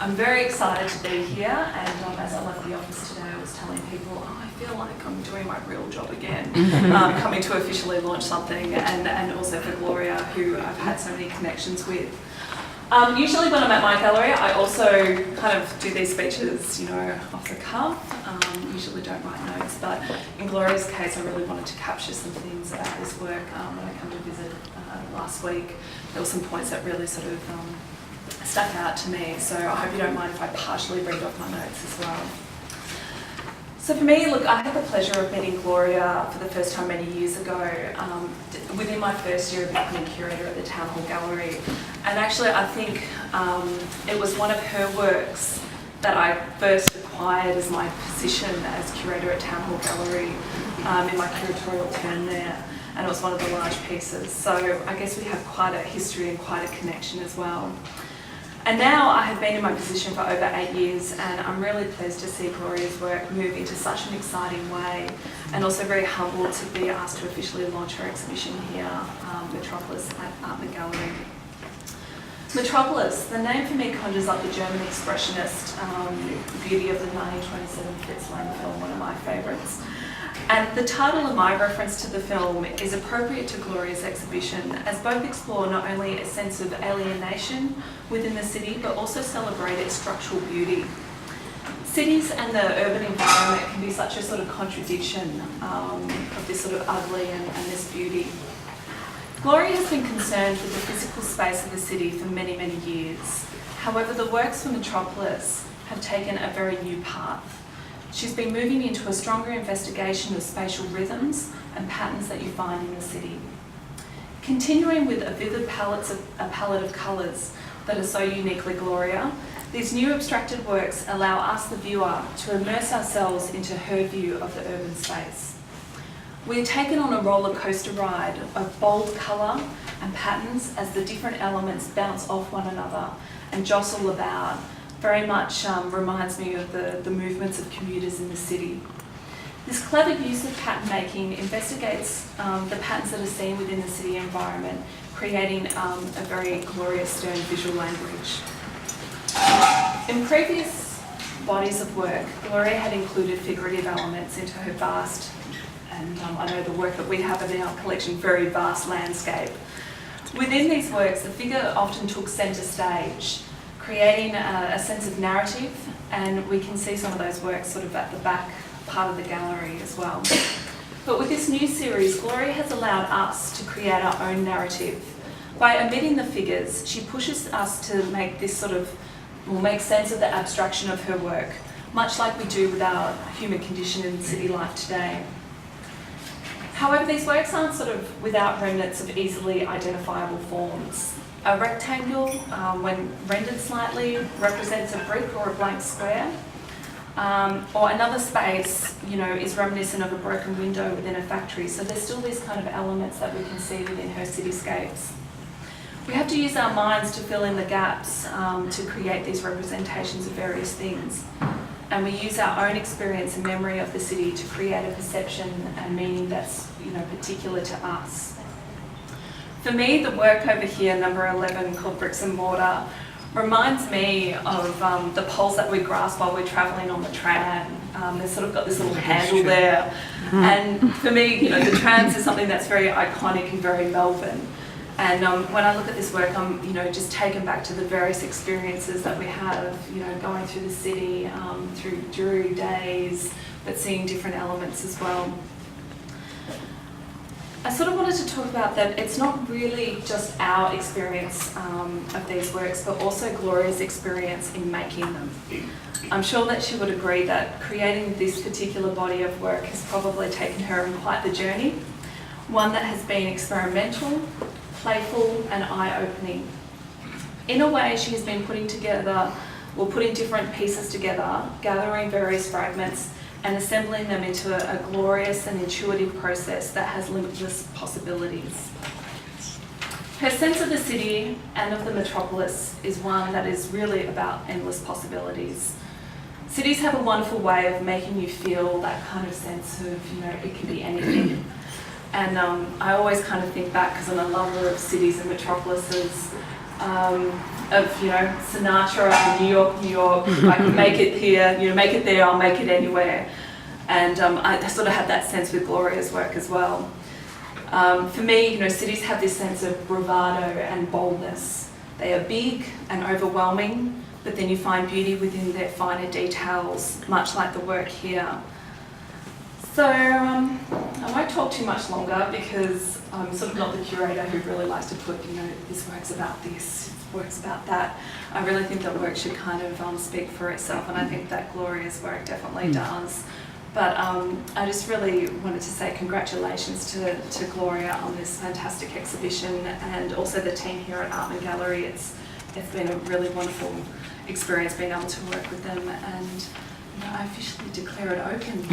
I'm very excited to be here, and as I left the office today, I was telling people, I feel like I'm doing my real job again, coming to officially launch something, and also for Gloria, who I've had so many connections with. Usually when I'm at my gallery, I also kind of do these speeches, off the cuff. Usually don't write notes, but in Gloria's case, I really wanted to capture some things about this work. When I came to visit last week, there were some points that really sort of stuck out to me. So I hope you don't mind if I partially read off my notes as well. So for me, look, I had the pleasure of meeting Gloria for the first time many years ago, within my first year of becoming curator at the Town Hall Gallery. And actually, I think it was one of her works that I first acquired as my position as curator at Town Hall Gallery in my curatorial term there. And it was one of the large pieces. So I guess we have quite a history and quite a connection as well. And now I have been in my position for over 8 years, and I'm really pleased to see Gloria's work move into such an exciting way, and also very humbled to be asked to officially launch her exhibition here, Metropolis at Artman Gallery. Metropolis, the name for me conjures up the German expressionist beauty of the 1927 Fritz Lang film, one of my favourites. And the title of my reference to the film is appropriate to Gloria's exhibition, as both explore not only a sense of alienation within the city, but also celebrate its structural beauty. Cities and the urban environment can be such a sort of contradiction of this sort of ugly and this beauty. Gloria has been concerned with the physical space of the city for many, many years. However, the works for Metropolis have taken a very new path. She's been moving into a stronger investigation of spatial rhythms and patterns that you find in the city. Continuing with a vivid palette of colours that are so uniquely Gloria, these new abstracted works allow us, the viewer, to immerse ourselves into her view of the urban space. We are taken on a roller coaster ride of bold colour and patterns as the different elements bounce off one another and jostle about. Very much reminds me of the movements of commuters in the city. This clever use of pattern making investigates the patterns that are seen within the city environment, creating a very Gloria Stern visual language. In previous bodies of work, Gloria had included figurative elements into her vast, and I know the work that we have in our collection, very vast landscape. Within these works, the figure often took centre stage, creating a sense of narrative, and we can see some of those works sort of at the back part of the gallery as well. But with this new series, Gloria has allowed us to create our own narrative. By omitting the figures, she pushes us to make this sort of, make sense of the abstraction of her work, much like we do with our human condition in city life today. However, these works aren't sort of without remnants of easily identifiable forms. A rectangle, when rendered slightly, represents a brick or a blank square, or another space, is reminiscent of a broken window within a factory. So there's still these kind of elements that we can see within her cityscapes. We have to use our minds to fill in the gaps to create these representations of various things. And we use our own experience and memory of the city to create a perception and meaning that's, particular to us. For me, the work over here, number 11, called Bricks and Mortar, reminds me of the poles that we grasp while we're travelling on the tram. They've sort of got this little handle there. And for me, the trams is something that's very iconic and very Melbourne. And when I look at this work, I'm, just taken back to the various experiences that we have, going through the city, through dreary days, but seeing different elements as well. I sort of wanted to talk about that it's not really just our experience of these works, but also Gloria's experience in making them. I'm sure that she would agree that creating this particular body of work has probably taken her on quite the journey, one that has been experimental, playful and eye-opening. In a way, she has been putting different pieces together, gathering various fragments and assembling them into a glorious and intuitive process that has limitless possibilities. Her sense of the city and of the metropolis is one that is really about endless possibilities. Cities have a wonderful way of making you feel that kind of sense of, it can be anything. And I always kind of think back, because I'm a lover of cities and metropolises, of, you know, Sinatra, New York, if I can make it here, you know, make it there, I'll make it anywhere. And I sort of had that sense with Gloria's work as well. For me, you know, cities have this sense of bravado and boldness. They are big and overwhelming, but then you find beauty within their finer details, much like the work here. So I won't talk too much longer because I'm sort of not the curator who really likes to put, you know, this work's about this, this work's about that. I really think that work should kind of speak for itself, and I think that Gloria's work definitely does. But I just really wanted to say congratulations to Gloria on this fantastic exhibition, and also the team here at Artman Gallery. It's been a really wonderful experience being able to work with them, and you know, I officially declare it open.